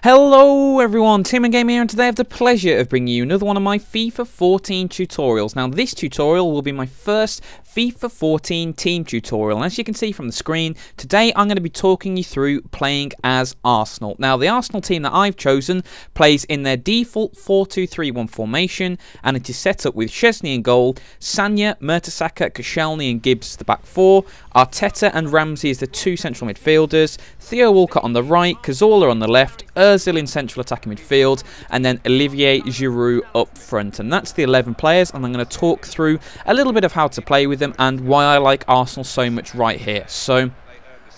Hello everyone, TMMgamer here, and today I have the pleasure of bringing you another one of my FIFA 14 tutorials. Now this tutorial will be my first FIFA 14 team tutorial, and as you can see from the screen, today I'm going to be talking you through playing as Arsenal. Now the Arsenal team that I've chosen plays in their default 4-2-3-1 formation, and it is set up with Szczesny in goal, Sanya, Mertesacker, Koscielny and Gibbs the back four, Arteta and Ramsey as the two central midfielders, Theo Walcott on the right, Cazorla on the left, Ozil in central attacking midfield, and then Olivier Giroud up front. And that's the 11 players, and I'm going to talk through a little bit of how to play with them and why I like Arsenal so much right here. So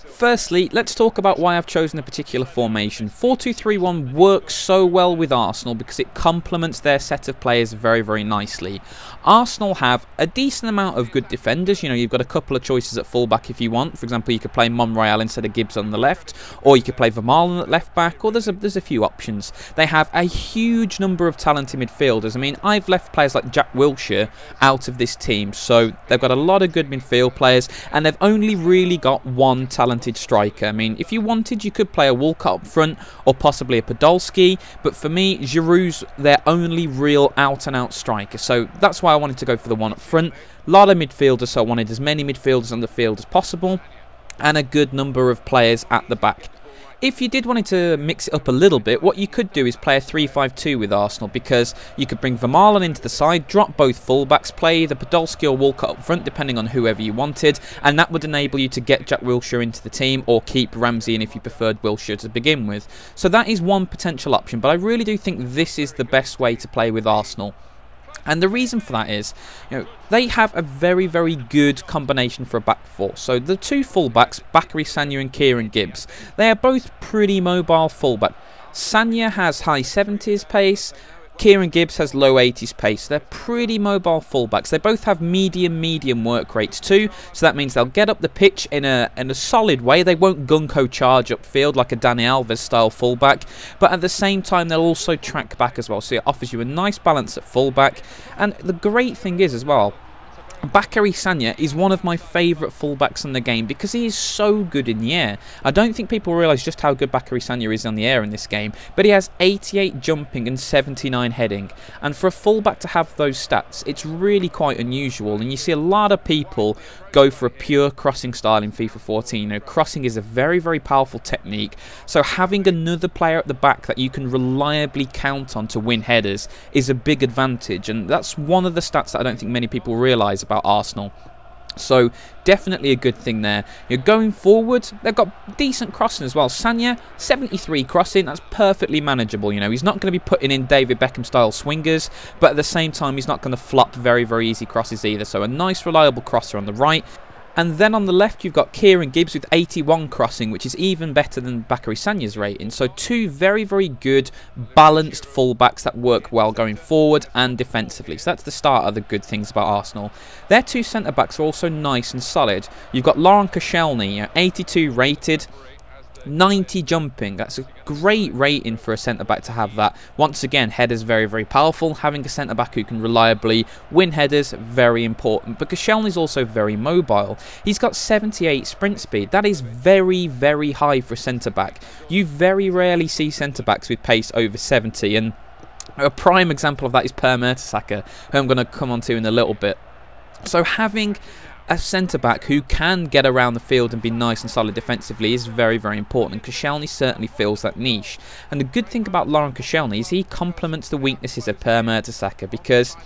firstly, let's talk about why I've chosen a particular formation. 4-2-3-1 works so well with Arsenal because it complements their set of players very, very nicely. Arsenal have a decent amount of good defenders. You know, you've got a couple of choices at fullback if you want. For example, you could play Monreal instead of Gibbs on the left, or you could play Vermaelen at left back, or there's a few options. They have a huge number of talented midfielders. I mean, I've left players like Jack Wilshere out of this team, so they've got a lot of good midfield players, and they've only really got one talented striker. I mean, if you wanted, you could play a Walcott up front or possibly a Podolski, but for me, Giroud's their only real out-and-out striker, so that's why I wanted to go for the one up front. A lot of midfielders, so I wanted as many midfielders on the field as possible, and a good number of players at the back. If you did want to mix it up a little bit, what you could do is play a 3-5-2 with Arsenal, because you could bring Vermaelen into the side, drop both fullbacks, play the Podolski or Walcott up front, depending on whoever you wanted, and that would enable you to get Jack Wilshere into the team, or keep Ramsey in if you preferred Wilshere to begin with. So that is one potential option, but I really do think this is the best way to play with Arsenal. And the reason for that is, you know, they have a very, very good combination for a back four. So the two fullbacks, Bakary Sagna and Kieran Gibbs, they are both pretty mobile fullback. Sagna has high 70s pace, Kieran Gibbs has low 80s pace. They're pretty mobile fullbacks. They both have medium work rates too, so that means they'll get up the pitch in a solid way. They won't gung-ho charge upfield like a Dani Alves style fullback, but at the same time they'll also track back as well, so it offers you a nice balance at fullback. And the great thing is as well, Bakary Sagna is one of my favourite fullbacks in the game because he is so good in the air. I don't think people realise just how good Bakary Sagna is on the air in this game, but he has 88 jumping and 79 heading, and for a fullback to have those stats, it's really quite unusual. And you see a lot of people go for a pure crossing style in FIFA 14. You know, crossing is a very, very powerful technique, so having another player at the back that you can reliably count on to win headers is a big advantage, and that's one of the stats that I don't think many people realise about Arsenal. So definitely a good thing there. You're going forward, they've got decent crossing as well. Sagna, 73 crossing, that's perfectly manageable. You know, he's not going to be putting in David Beckham style swingers, but at the same time he's not going to flop very, very easy crosses either. So a nice reliable crosser on the right. And then on the left, you've got Kieran Gibbs with 81 crossing, which is even better than Bakary Sagna's rating. So two very, very good, balanced fullbacks that work well going forward and defensively. So that's the start of the good things about Arsenal. Their two centre-backs are also nice and solid. You've got Laurent Koscielny, you know, 82 rated, 90 jumping. That's a great rating for a centre-back to have that. Once again, headers very, very powerful. Having a centre-back who can reliably win headers, very important. But Koscielny's also very mobile. He's got 78 sprint speed. That is very, very high for a centre-back. You very rarely see centre-backs with pace over 70, and a prime example of that is Per Mertesacker, who I'm going to come on to in a little bit. So having a centre-back who can get around the field and be nice and solid defensively is very, very important. Koscielny certainly fills that niche. And the good thing about Laurent Koscielny is he complements the weaknesses of Per Mertesacker, because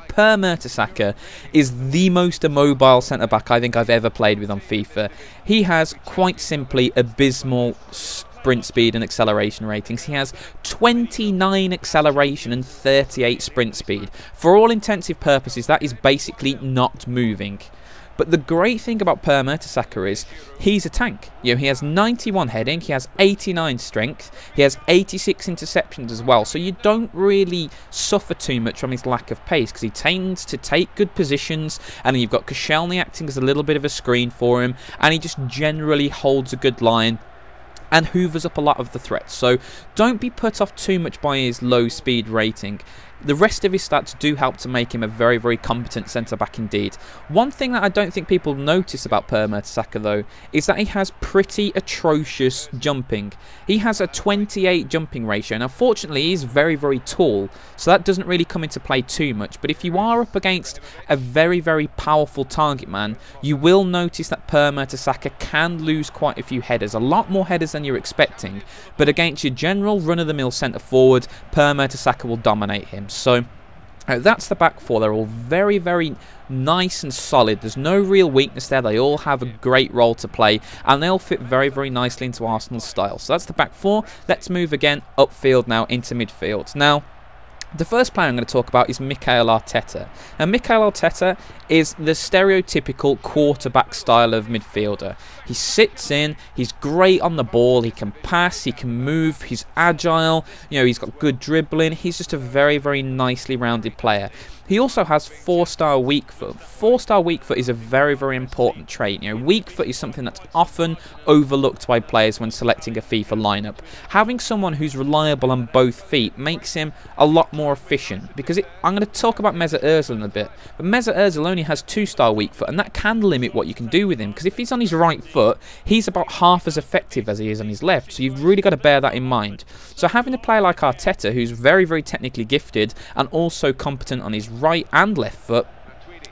Per Mertesacker is the most immobile centre-back I think I've ever played with on FIFA. He has quite simply abysmal sprint speed and acceleration ratings. He has 29 acceleration and 38 sprint speed. For all intensive purposes, that is basically not moving. But the great thing about Per Mertesacker is he's a tank. You know, he has 91 heading, he has 89 strength, he has 86 interceptions as well. So you don't really suffer too much from his lack of pace because he tends to take good positions, and then you've got Koscielny acting as a little bit of a screen for him, and he just generally holds a good line and hoovers up a lot of the threats. So don't be put off too much by his low speed rating. the rest of his stats do help to make him a very, very competent centre-back indeed. One thing that I don't think people notice about Per Mertesacker, though, is that he has pretty atrocious jumping. He has a 28 jumping ratio. Now, fortunately, he's very, very tall, so that doesn't really come into play too much. But if you are up against a very, very powerful target man, you will notice that Per Mertesacker can lose quite a few headers, a lot more headers than you're expecting. But against your general run-of-the-mill centre-forward, Per Mertesacker will dominate him. So that's the back four. They're all very, very nice and solid. There's no real weakness there. They all have a great role to play, and they'll fit very, very nicely into Arsenal's style. So that's the back four. Let's move again upfield now into midfield. Now, the first player I'm going to talk about is Mikel Arteta. And Mikel Arteta is the stereotypical quarterback style of midfielder. He sits in, he's great on the ball, he can pass, he can move, he's agile, you know, he's got good dribbling. He's just a very, very nicely rounded player. He also has 4-star weak foot. 4-star weak foot is a very, very important trait. You know, weak foot is something that's often overlooked by players when selecting a FIFA lineup. Having someone who's reliable on both feet makes him a lot more efficient. Because I'm going to talk about Mesut Ozil in a bit, but Mesut Ozil only has 2-star weak foot, and that can limit what you can do with him. Because if he's on his right foot, he's about half as effective as he is on his left. So you've really got to bear that in mind. So having a player like Arteta, who's very, very technically gifted and also competent on his right and left foot,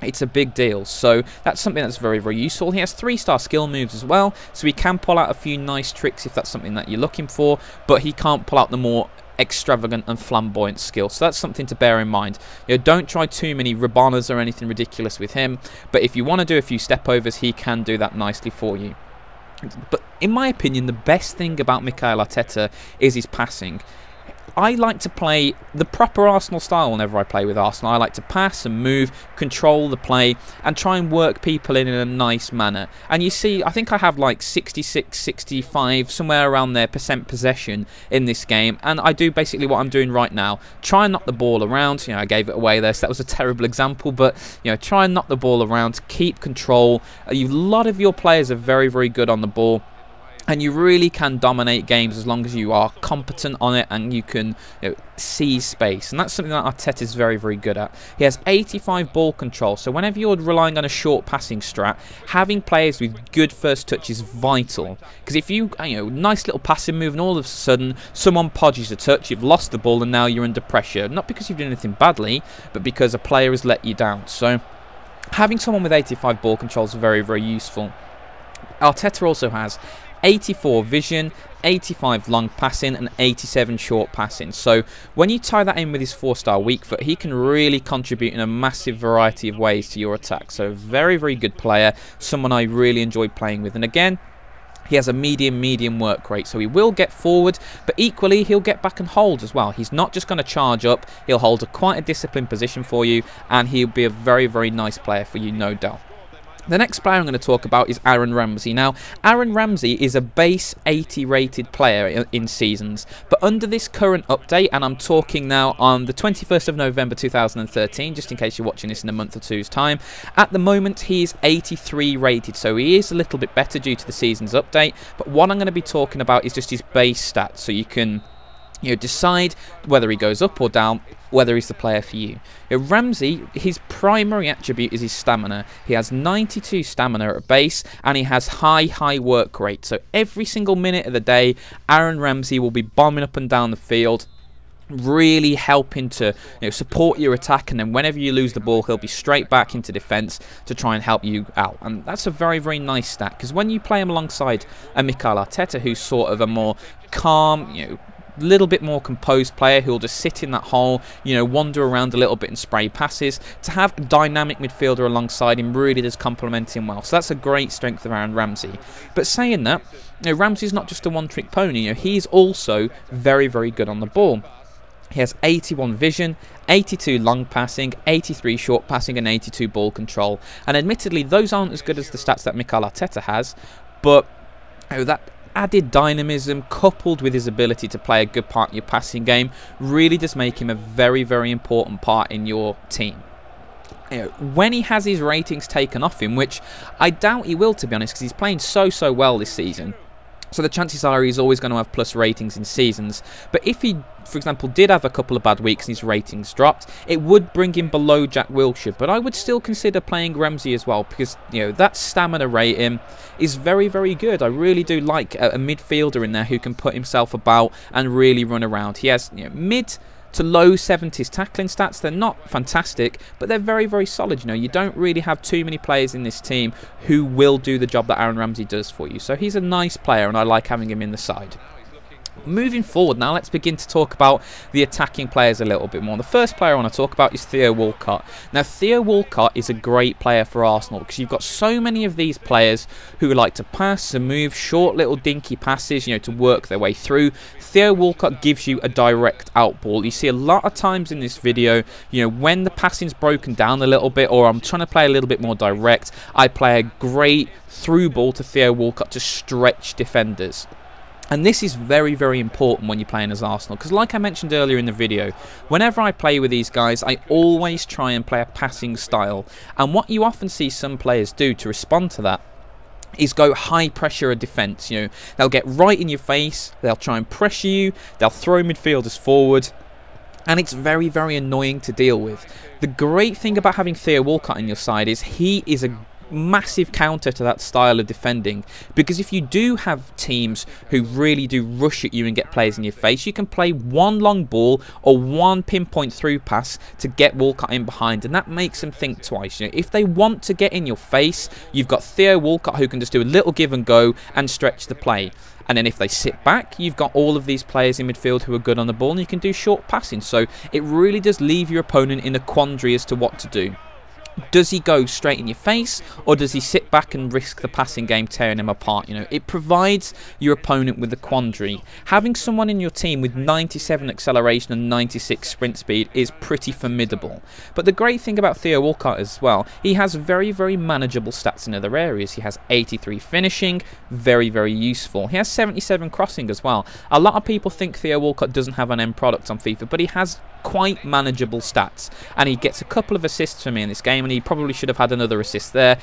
it's a big deal. So that's something that's very, very useful. He has 3-star skill moves as well, so he can pull out a few nice tricks if that's something that you're looking for, but he can't pull out the more extravagant and flamboyant skill. So that's something to bear in mind. You know, don't try too many Rabanas or anything ridiculous with him, but if you want to do a few step overs, he can do that nicely for you. But in my opinion, the best thing about Mikel Arteta is his passing. I like to play the proper Arsenal style whenever I play with Arsenal. I like to pass and move, control the play, and try and work people in a nice manner. And you see, I think I have like 66, 65, somewhere around there % possession in this game. And I do basically what I'm doing right now. Try and knock the ball around. You know, I gave it away there, so that was a terrible example. But, you know, try and knock the ball around, keep control. A lot of your players are very, very good on the ball. And you really can dominate games as long as you are competent on it and you can, you know, seize space. And that's something that Arteta is very, very good at. He has 85 ball control. So whenever you're relying on a short passing strat, having players with good first touch is vital. Because if you know, nice little passing move and all of a sudden someone podges a touch, you've lost the ball and now you're under pressure. Not because you've done anything badly, but because a player has let you down. So having someone with 85 ball control is very, very useful. Arteta also has 84 vision, 85 long passing and 87 short passing. So when you tie that in with his 4-star weak foot, he can really contribute in a massive variety of ways to your attack. So very, very good player, someone I really enjoy playing with. And again, he has a medium work rate, so he will get forward, but equally he'll get back and hold as well. He's not just going to charge up, he'll hold quite a disciplined position for you, and he'll be a very, very nice player for you, no doubt. The next player I'm going to talk about is Aaron Ramsey. Now, Aaron Ramsey is a base 80 rated player in seasons, but under this current update, and I'm talking now on the 21st of November 2013, just in case you're watching this in a month or two's time, at the moment he is 83 rated, so he is a little bit better due to the season's update, but what I'm going to be talking about is just his base stats, so you can, you know, decide whether he goes up or down, whether he's the player for you. Ramsey, his primary attribute is his stamina. He has 92 stamina at base, and he has high work rate. So every single minute of the day, Aaron Ramsey will be bombing up and down the field, really helping to, you know, support your attack, and then whenever you lose the ball, he'll be straight back into defence to try and help you out. And that's a very, very nice stat, because when you play him alongside a Mikel Arteta, who's sort of a more calm, you know, little bit more composed player who'll just sit in that hole, you know, wander around a little bit and spray passes, to have a dynamic midfielder alongside him really does complement him well. So that's a great strength of Aaron Ramsey. But saying that, you know, Ramsey's not just a one-trick pony. You know, he's also very, very good on the ball. He has 81 vision, 82 long passing, 83 short passing and 82 ball control. And admittedly, those aren't as good as the stats that Mikel Arteta has, but, you know, that added dynamism coupled with his ability to play a good part in your passing game really does make him a very, very important part in your team. You know, when he has his ratings taken off him, which I doubt he will, to be honest, because he's playing so well this season, So the chances are he's always going to have plus ratings in seasons. But if he, for example, did have a couple of bad weeks and his ratings dropped, it would bring him below Jack Wilshere. But I would still consider playing Ramsey as well, because that stamina rating is very, very good. I really do like a midfielder in there who can put himself about and really run around. He has mid to low 70s tackling stats. They're not fantastic, but they're very, very solid. You don't really have too many players in this team who will do the job that Aaron Ramsey does for you. So he's a nice player, and I like having him in the side. Moving forward now, let's begin to talk about the attacking players a little bit more. The first player I want to talk about is Theo Walcott. Now, Theo Walcott is a great player for Arsenal because you've got so many of these players who like to pass and move short little dinky passes, to work their way through. Theo Walcott gives you a direct out ball. You see a lot of times in this video, when the passing's broken down a little bit, or I'm trying to play a little bit more direct, I play a great through ball to Theo Walcott to stretch defenders. And this is very, very important when you're playing as Arsenal, because like I mentioned earlier in the video, whenever I play with these guys, I always try and play a passing style. And what you often see some players do to respond to that is go high pressure a defence. They'll get right in your face, they'll try and pressure you, they'll throw midfielders forward, and it's very, very annoying to deal with. The great thing about having Theo Walcott on your side is he is a massive counter to that style of defending, because if you do have teams who really do rush at you and get players in your face, you can play one long ball or one pinpoint through pass to get Walcott in behind, and that makes them think twice. If they want to get in your face, you've got Theo Walcott who can just do a little give and go and stretch the play. And then if they sit back, you've got all of these players in midfield who are good on the ball, and you can do short passing. So it really does leave your opponent in a quandary as to what to do. Does he go straight in your face, or does he sit back and risk the passing game tearing him apart? It provides your opponent with a quandary. Having someone in your team with 97 acceleration and 96 sprint speed is pretty formidable. But the great thing about Theo Walcott as well, he has very, very manageable stats in other areas. He has 83 finishing, very, very useful. He has 77 crossing as well. A lot of people think Theo Walcott doesn't have an end product on FIFA, but he has quite manageable stats, and he gets a couple of assists for me in this game, and he probably should have had another assist there.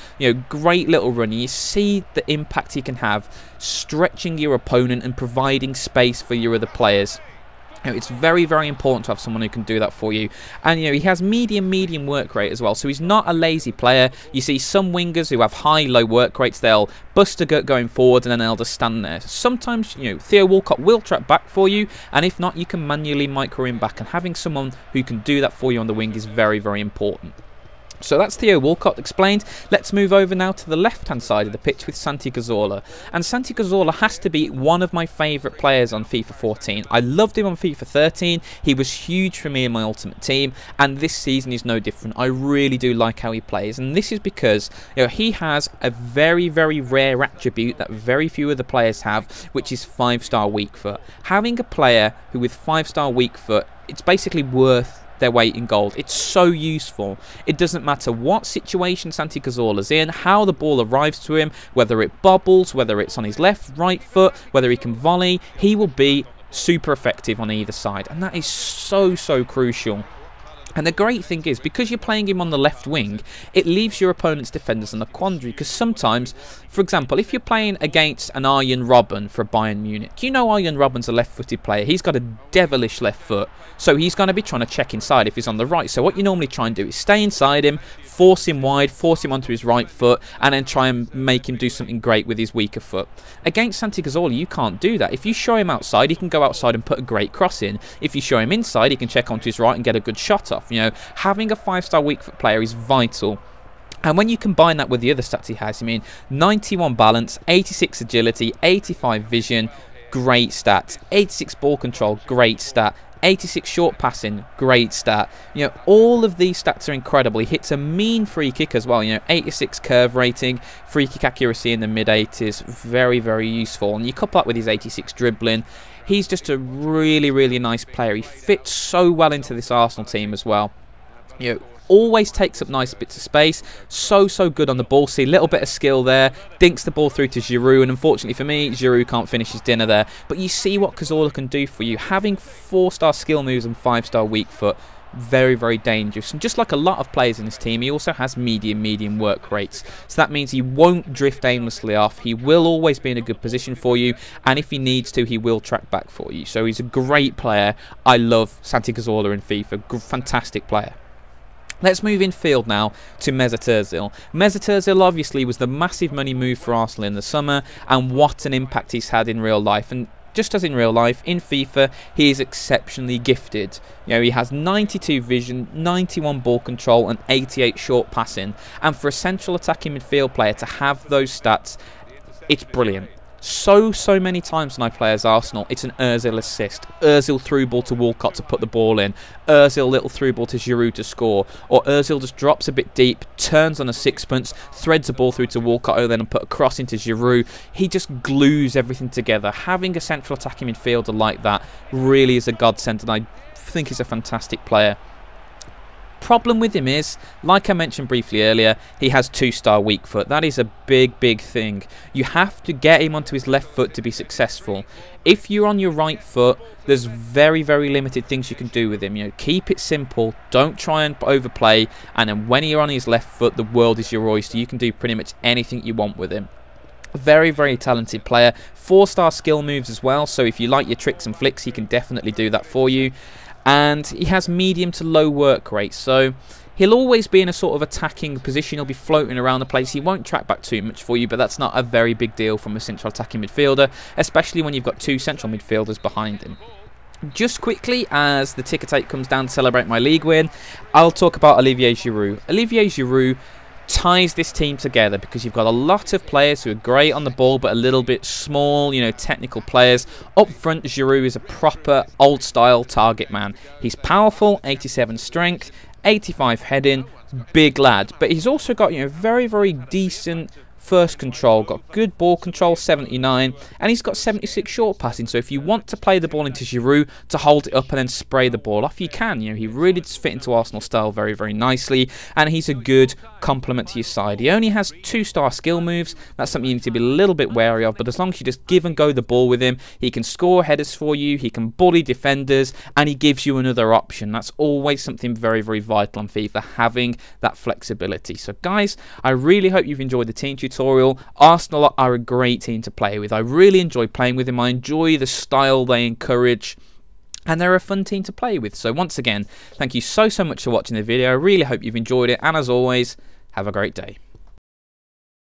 Great little run. You see the impact he can have stretching your opponent and providing space for your other players. It's very, very important to have someone who can do that for you. And he has medium work rate as well, so he's not a lazy player. You see some wingers who have low work rates, they'll bust a gut going forward and then they'll just stand there. Sometimes Theo Walcott will track back for you, and if not, you can manually micro him back, and having someone who can do that for you on the wing is very, very important. So that's Theo Walcott explained. Let's move over now to the left-hand side of the pitch with Santi Cazorla. And Santi Cazorla has to be one of my favourite players on FIFA 14. I loved him on FIFA 13. He was huge for me in my Ultimate Team, and this season is no different. I really do like how he plays, and this is because he has a very, very rare attribute that very few other players have, which is 5-star weak foot. Having a player who with 5-star weak foot, it's basically worth their weight in gold. It's so useful. It doesn't matter what situation Santi Cazorla's in, how the ball arrives to him, whether it bobbles, whether it's on his left, right foot, whether he can volley, he will be super effective on either side, and that is so, so crucial. And the great thing is, because you're playing him on the left wing, it leaves your opponent's defenders in a quandary, because sometimes, for example, if you're playing against an Arjen Robben for Bayern Munich, Arjen Robben's a left-footed player. He's got a devilish left foot, so he's going to be trying to check inside if he's on the right. So what you normally try and do is stay inside him, force him wide, force him onto his right foot, and then try and make him do something great with his weaker foot. Against Santi Cazorla, you can't do that. If you show him outside, he can go outside and put a great cross in. If you show him inside, he can check onto his right and get a good shot off. Having a 5-star weak foot player is vital. And when you combine that with the other stats he has, 91 balance, 86 agility, 85 vision, great stats, 86 ball control, great stat, 86 short passing, great stat. All of these stats are incredible. He hits a mean free kick as well. 86 curve rating, free kick accuracy in the mid-80s, very, very useful. And you couple that with his 86 dribbling, he's just a really, really nice player. He fits so well into this Arsenal team as well. Always takes up nice bits of space, so good on the ball. See, a little bit of skill there, dinks the ball through to Giroud, and unfortunately for me, Giroud can't finish his dinner there. But you see what Cazorla can do for you. Having 4-star skill moves and 5-star weak foot, very, very dangerous. And just like a lot of players in this team, he also has medium work rates. So that means he won't drift aimlessly off. He will always be in a good position for you, and if he needs to, he will track back for you. So he's a great player. I love Santi Cazorla in FIFA. Fantastic player. Let's move in field now to Mesut Ozil. Mesut Ozil obviously was the massive money move for Arsenal in the summer, and what an impact he's had in real life. And just as in real life, in FIFA, he is exceptionally gifted. You know, he has 92 vision, 91 ball control, and 88 short passing. And for a central attacking midfield player to have those stats, it's brilliant. So many times when I play as Arsenal, it's an Ozil assist. Ozil through ball to Walcott to put the ball in. Ozil little through ball to Giroud to score. Or Ozil just drops a bit deep, turns on a sixpence, threads a ball through to Walcott and then put a cross into Giroud. He just glues everything together. Having a central attacking midfielder like that really is a godsend, and I think he's a fantastic player. Problem with him is, like I mentioned briefly earlier, he has 2-star weak foot. That is a big thing. You have to get him onto his left foot to be successful. If you're on your right foot, there's very limited things you can do with him. You know, keep it simple, don't try and overplay, and then when you're on his left foot, the world is your oyster. You can do pretty much anything you want with him. Very talented player. 4-star skill moves as well, so if you like your tricks and flicks, he can definitely do that for you. And he has medium to low work rate, so he'll always be in a sort of attacking position. He'll be floating around the place. He won't track back too much for you, but that's not a very big deal from a central attacking midfielder, especially when you've got 2 central midfielders behind him. Just quickly, as the ticker tape comes down to celebrate my league win, I'll talk about Olivier Giroud. Olivier Giroud ties this team together because you've got a lot of players who are great on the ball but a little bit small, you know, technical players. Up front, Giroud is a proper old style target man. He's powerful, 87 strength, 85 heading, big lad, but he's also got, you know, very decent first control, got good ball control, 79, and he's got 76 short passing. So if you want to play the ball into Giroud to hold it up and then spray the ball off, you can. You know, he really does fit into Arsenal style very nicely, and he's a good complement to your side. He only has 2-star skill moves. That's something you need to be a little bit wary of, but as long as you just give and go the ball with him, he can score headers for you, he can bully defenders, and he gives you another option. That's always something very vital on FIFA, having that flexibility. So guys, I really hope you've enjoyed the team tutorial. Arsenal are a great team to play with. I really enjoy playing with them. I enjoy the style they encourage, and they're a fun team to play with. So once again, thank you so much for watching the video. I really hope you've enjoyed it, and as always, have a great day.